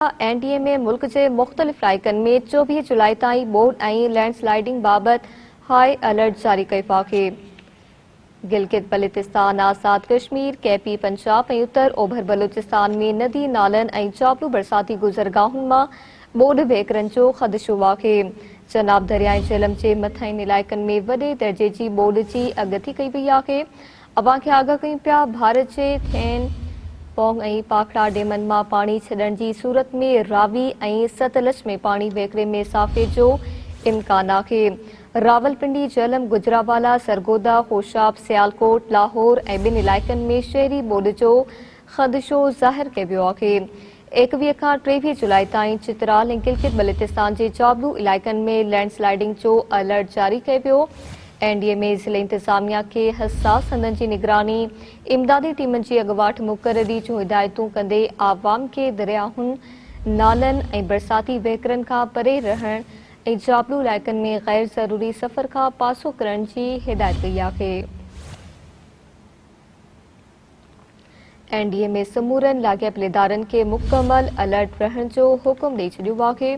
NDA में मुल्क के मुख्तलिफ इलाइक़नि में 24 जुलाई ताईं बोर्ड ऐं लैंडस्लाइडिंग बाबत हाई अलर्ट जारी कयो आहे। गिलगित बल्तिस्तान, आज़ाद कश्मीर, केपी पंजाब ऐं उत्तर ओभर बलूचिस्तान में नदी नालनि ऐं चाबलू बरसाती गुज़रगाहुनि मां ॿोॾि वहिकरनि जो ख़दशो आहे। चनाब दरिया ऐं झेलम जे मथांनि इलाइक़नि में वॾे दर्जे जी ॿोॾि जी अगती कई वई आहे। अवां खे आगाह कयूं पिया भारत जे थियन पोंग ऐं पाखड़ा डेमनि मां पाणी छॾण जी सूरत में रावी ऐं सतलज में पाणी वहिकरे में इज़ाफ़े जो इम्कान आहे। रावलपिंडी, झेलम, गुजरावाला, सरगोदा, खोशाब, सियालकोट, लाहौर ऐं ॿिनि इलाइक़नि में शहरी ॿोॾि जो ख़दशो ज़ाहिर कयो वियो आहे। 21 खां 23 जुलाई ताईं चित्राल ऐं गिलगित बल्तिस्तान जे चाबलू इलाइक़नि में लैंडस्लाइडिंग जो अलर्ट जारी कयो वियो। एनडीए में ज़िले इंतज़ामिया खे हसास हंधनि जी निगरानी, इमदादी टीमनि जी अॻुवाट मुक़ररी जूं हिदायतूं कंदे आवाम खे दरियाहुनि, नालनि ऐं बरसाती वहिकरनि खां परे रहण ऐं चाबलू इलाइक़नि में गैर ज़रूरी सफ़र खां पासो करण जी हिदायत कई आहे। एनडीए में समूरनि लाॻापियल इदारनि खे मुकमल अलर्ट रहण जो हुकुम ॾेई छॾियो आहे।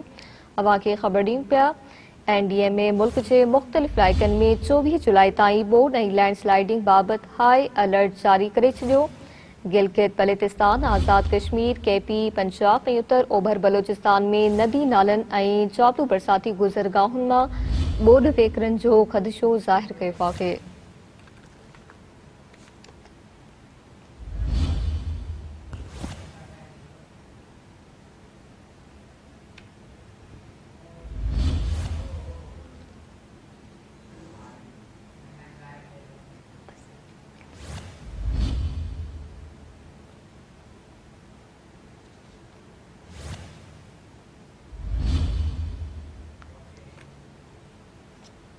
अवां खे ख़बर ॾियूं पिया, एनडीए में मुल्क के मुख्तलिफ इलाइक़नि में 24 जुलाई ताईं बोर्ड ऐं लैंडस्लाइडिंग बाबत हाई अलर्ट जारी करे छॾियो। गिलगित बल्तिस्तान, आज़ाद कश्मीर, केपी पंजाब ऐं उत्तर ओभर बलूचिस्तान में नदी नालनि ऐं चाबलू बरसाती गुज़रगाहुनि मां ॿोॾि वहिकरनि जो ख़दशो ज़ाहिर कयो आहे।